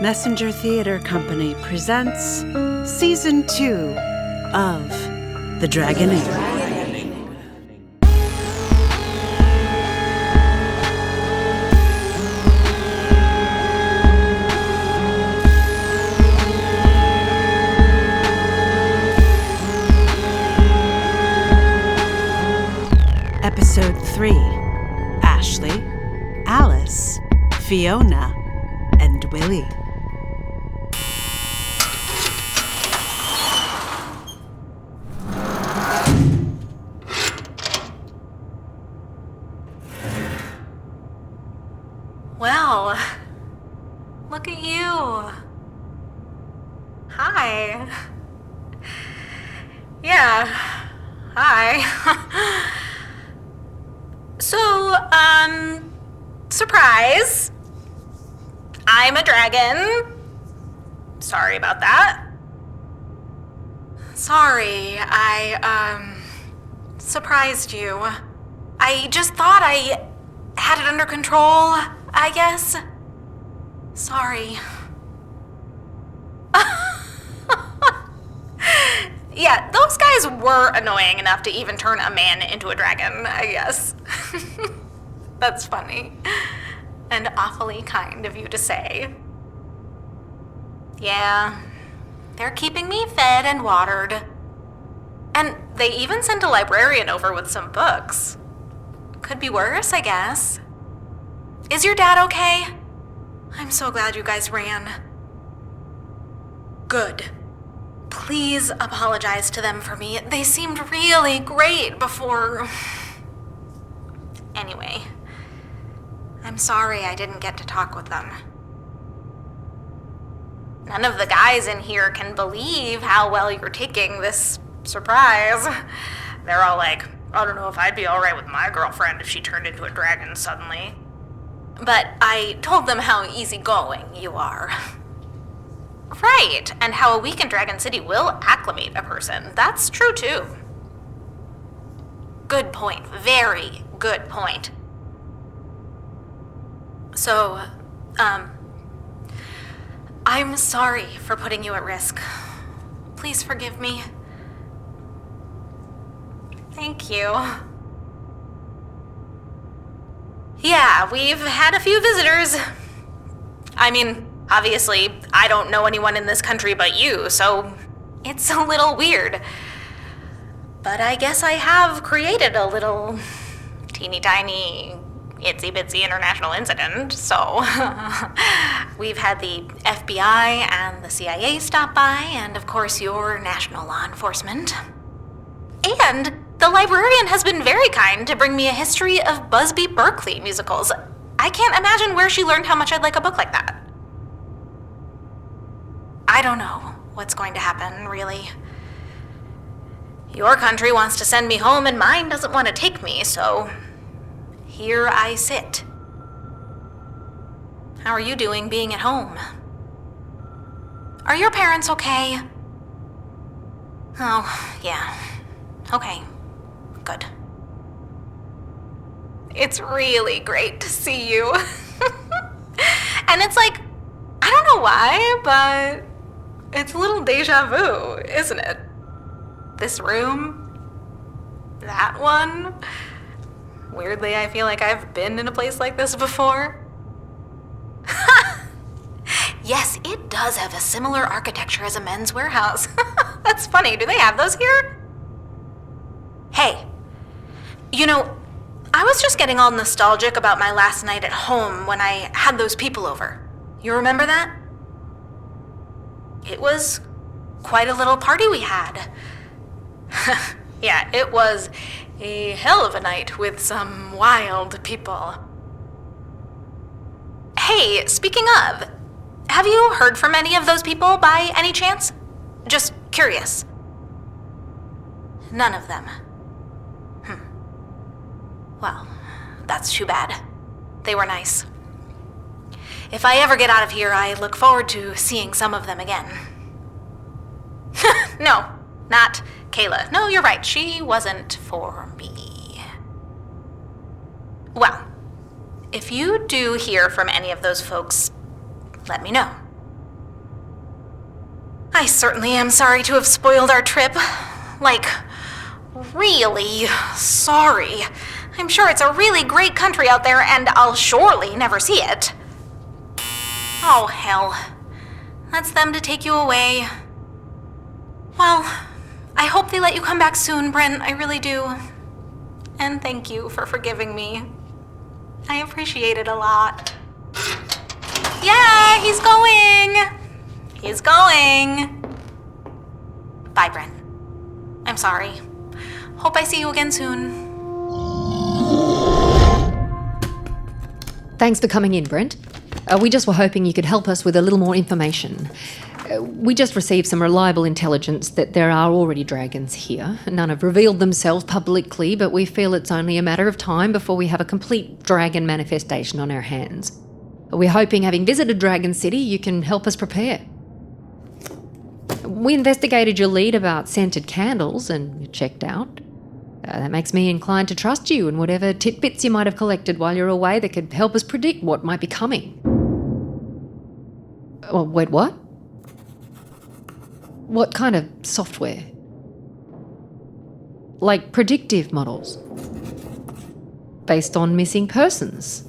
Messenger Theater Company presents Season 2 of The Dragon Inn. Episode 3. Ashley, Alice, Fiona, and Willie. Well, look at you. Hi. Yeah, hi. So, surprise. I'm a dragon. Sorry about that. Sorry, I, surprised you. I just thought I had it under control, I guess. Sorry. Yeah, those guys were annoying enough to even turn a man into a dragon, I guess. That's funny. And awfully kind of you to say. Yeah, they're keeping me fed and watered. And they even sent a librarian over with some books. Could be worse, I guess. Is your dad okay? I'm so glad you guys ran. Good. Please apologize to them for me. They seemed really great before... Anyway, I'm sorry I didn't get to talk with them. None of the guys in here can believe how well you're taking this surprise. They're all like, I don't know if I'd be alright with my girlfriend if she turned into a dragon suddenly. But I told them how easygoing you are. Right, and how a week in Dragon City will acclimate a person. That's true too. Good point. Very good point. So, I'm sorry for putting you at risk. Please forgive me. Thank you. Yeah, we've had a few visitors. I mean, obviously, I don't know anyone in this country but you, so it's a little weird. But I guess I have created a little teeny tiny itsy bitsy international incident, so we've had the FBI and the CIA stop by, and of course your national law enforcement. And the librarian has been very kind to bring me a history of Busby Berkeley musicals. I can't imagine where she learned how much I'd like a book like that. I don't know what's going to happen, really. Your country wants to send me home and mine doesn't want to take me, so here I sit. How are you doing being at home? Are your parents okay? Oh, yeah. Okay. Good. It's really great to see you. And it's like, I don't know why, but it's a little deja vu, isn't it? This room, that one. Weirdly, I feel like I've been in a place like this before. Yes, it does have a similar architecture as a Men's Warehouse. That's funny. Do they have those here? Hey, you know, I was just getting all nostalgic about my last night at home when I had those people over. You remember that? It was quite a little party we had. Yeah, it was a hell of a night with some wild people. Hey, speaking of, have you heard from any of those people by any chance? Just curious. None of them. Well, that's too bad. They were nice. If I ever get out of here, I look forward to seeing some of them again. No, not Kayla. No, you're right. She wasn't for me. Well, if you do hear from any of those folks, let me know. I certainly am sorry to have spoiled our trip. Like, really sorry. I'm sure it's a really great country out there, and I'll surely never see it. Oh, hell. That's them to take you away. Well, I hope they let you come back soon, Brent. I really do. And thank you for forgiving me. I appreciate it a lot. Yeah, he's going. He's going. Bye, Brent. I'm sorry. Hope I see you again soon. Thanks for coming in, Brent. We just were hoping you could help us with a little more information. We just received some reliable intelligence that there are already dragons here. None have revealed themselves publicly, but we feel it's only a matter of time before we have a complete dragon manifestation on our hands. We're hoping, having visited Dragon City, you can help us prepare. We investigated your lead about scented candles and you checked out. That makes me inclined to trust you and whatever tidbits you might have collected while you're away that could help us predict what might be coming. Oh, wait, what? What kind of software? Like predictive models? Based on missing persons?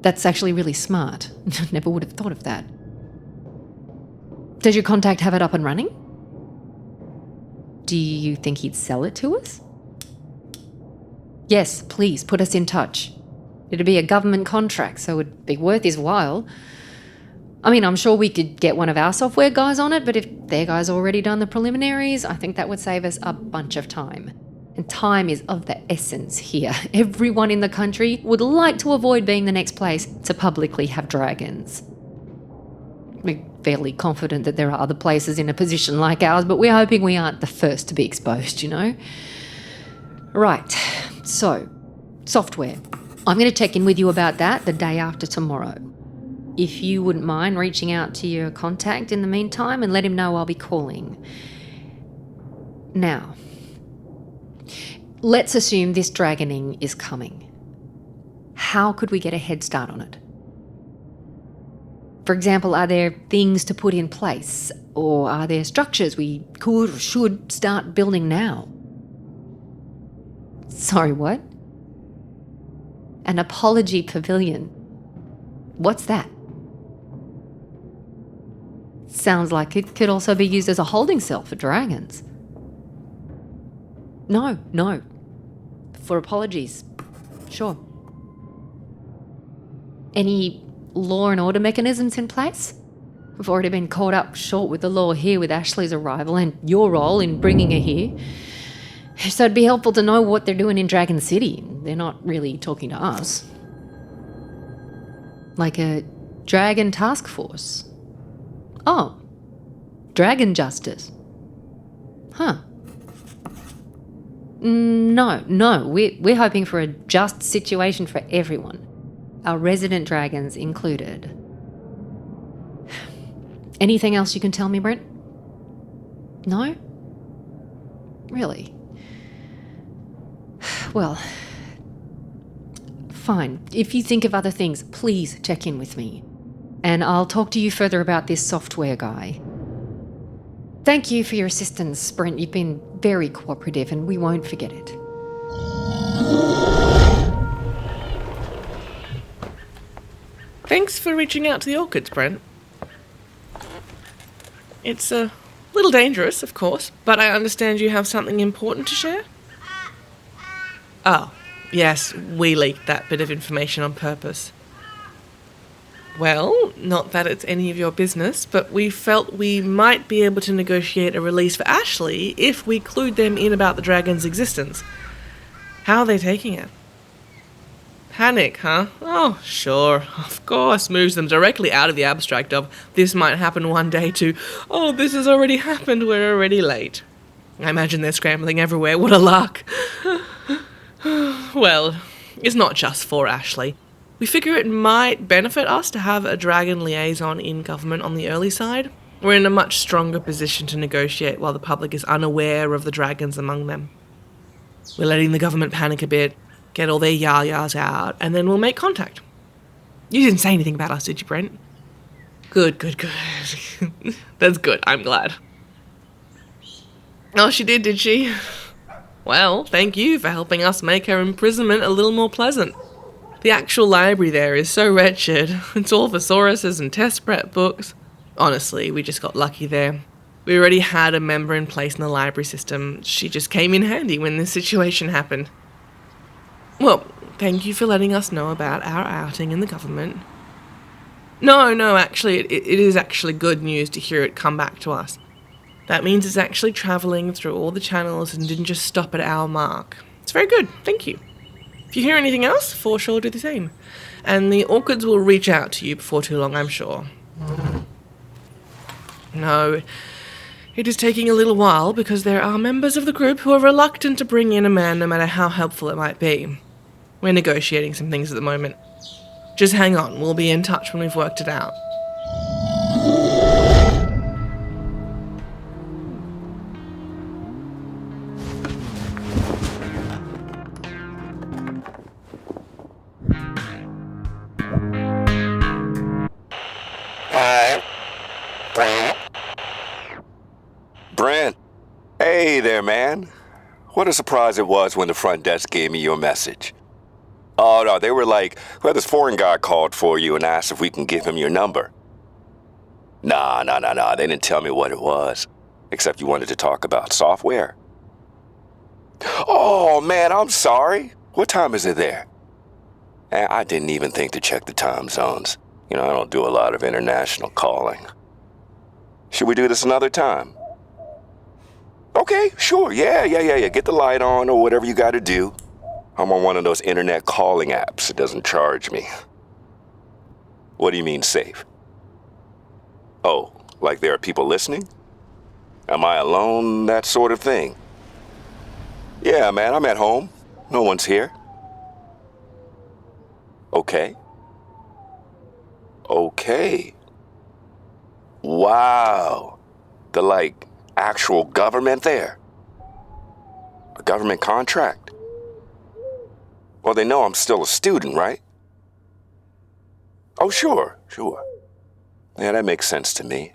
That's actually really smart. Never would have thought of that. Does your contact have it up and running? Do you think he'd sell it to us? Yes, please, put us in touch. It'd be a government contract, so it'd be worth his while. I mean, I'm sure we could get one of our software guys on it, but if their guy's already done the preliminaries, I think that would save us a bunch of time. And time is of the essence here. Everyone in the country would like to avoid being the next place to publicly have dragons. We're fairly confident that there are other places in a position like ours, but we're hoping we aren't the first to be exposed, you know? Right, so, software. I'm going to check in with you about that the day after tomorrow. If you wouldn't mind reaching out to your contact in the meantime and let him know I'll be calling. Now, let's assume this dragoning is coming. How could we get a head start on it? For example, are there things to put in place? Or are there structures we could or should start building now? Sorry, what? An apology pavilion. What's that? Sounds like it could also be used as a holding cell for dragons. No. For apologies. Sure. Any law and order mechanisms in place? We've already been caught up short with the law here with Ashley's arrival and your role in bringing her here. So it'd be helpful to know what they're doing in Dragon City. They're not really talking to us. Like a dragon task force. Oh, dragon justice. Huh. No, we're hoping for a just situation for everyone. Our resident dragons included. Anything else you can tell me, Brent? No? Really? Well, fine. If you think of other things, please check in with me. And I'll talk to you further about this software guy. Thank you for your assistance, Brent. You've been very cooperative and we won't forget it. Thanks for reaching out to the orchids, Brent. It's a little dangerous, of course, but I understand you have something important to share? Oh, yes, we leaked that bit of information on purpose. Well, not that it's any of your business, but we felt we might be able to negotiate a release for Ashley if we clued them in about the dragon's existence. How are they taking it? Panic, huh? Oh, sure, of course. Moves them directly out of the abstract of, this might happen one day, to, oh, this has already happened, we're already late. I imagine they're scrambling everywhere, what a lark. Well, it's not just for Ashley. We figure it might benefit us to have a dragon liaison in government on the early side. We're in a much stronger position to negotiate while the public is unaware of the dragons among them. We're letting the government panic a bit, get all their yah-yahs out, and then we'll make contact. You didn't say anything about us, did you, Brent? Good. That's good. I'm glad. Oh, she did she? Well, thank you for helping us make her imprisonment a little more pleasant. The actual library there is so wretched. It's all thesauruses and test prep books. Honestly, we just got lucky there. We already had a member in place in the library system. She just came in handy when this situation happened. Well, thank you for letting us know about our outing in the government. No, actually, it is actually good news to hear it come back to us. That means it's actually travelling through all the channels and didn't just stop at our mark. It's very good, thank you. If you hear anything else, for sure do the same. And the Orchids will reach out to you before too long, I'm sure. No, it is taking a little while because there are members of the group who are reluctant to bring in a man no matter how helpful it might be. We're negotiating some things at the moment. Just hang on, we'll be in touch when we've worked it out. Brent. Hey there, man. What a surprise it was when the front desk gave me your message. Oh, no, they were like, well, this foreign guy called for you and asked if we can give him your number. Nah, they didn't tell me what it was, except you wanted to talk about software. Oh, man, I'm sorry. What time is it there? I didn't even think to check the time zones. You know, I don't do a lot of international calling. Should we do this another time? Okay, sure, yeah. Get the light on or whatever you gotta do. I'm on one of those internet calling apps. It doesn't charge me. What do you mean safe? Oh, like there are people listening? Am I alone? That sort of thing. Yeah, man, I'm at home. No one's here. Okay. Wow. The, actual government there. A government contract. Well, they know I'm still a student, right? Oh, sure. Yeah, that makes sense to me.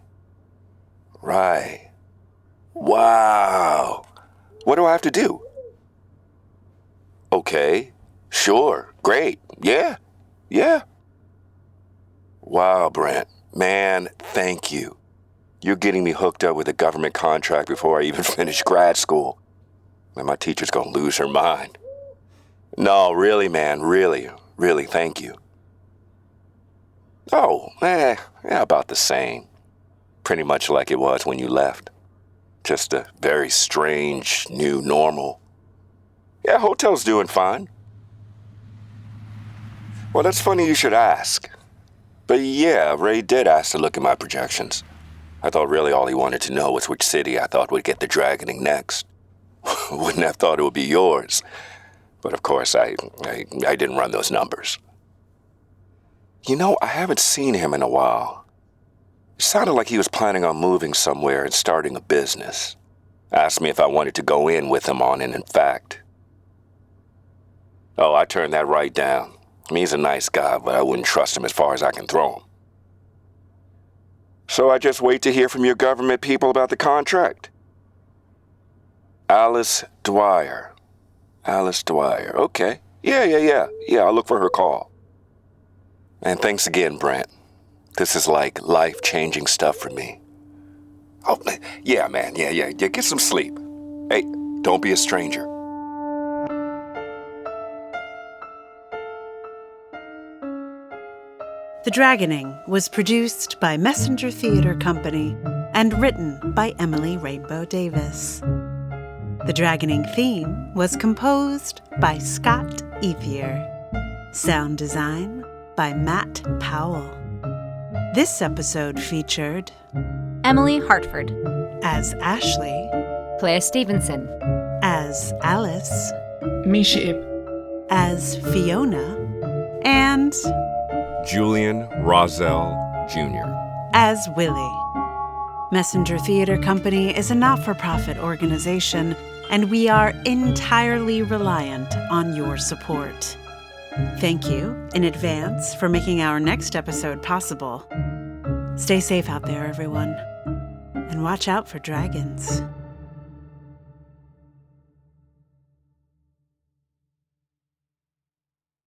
Right. Wow. What do I have to do? Okay. Sure. Great. Yeah. Wow, Brent. Man, thank you. You're getting me hooked up with a government contract before I even finish grad school. Man, my teacher's gonna lose her mind. No, really, man, really, thank you. Oh, yeah, about the same. Pretty much like it was when you left. Just a very strange new normal. Yeah, hotel's doing fine. Well, that's funny you should ask. But yeah, Ray did ask to look at my projections. I thought really all he wanted to know was which city I thought would get the dragoning next. Wouldn't have thought it would be yours. But of course, I didn't run those numbers. You know, I haven't seen him in a while. It sounded like he was planning on moving somewhere and starting a business. Asked me if I wanted to go in with him on it, in fact. Oh, I turned that right down. I mean, he's a nice guy, but I wouldn't trust him as far as I can throw him. So I just wait to hear from your government people about the contract. Alice Dwyer. Okay. Yeah. I'll look for her call. And thanks again, Brent. This is like life-changing stuff for me. Oh, yeah, man. Yeah. Get some sleep. Hey, don't be a stranger. The Dragoning was produced by Messenger Theatre Company and written by Emily Rainbow Davis. The Dragoning theme was composed by Scott Ethier. Sound design by Matt Powell. This episode featured Emily Hartford as Ashley, Clare Stevenson, as Alice, Mischa. as Fiona, and Julian Rozzell Jr. as Willie. Messenger Theatre Company is a not-for-profit organization, and we are entirely reliant on your support. Thank you in advance for making our next episode possible. Stay safe out there, everyone. And watch out for dragons.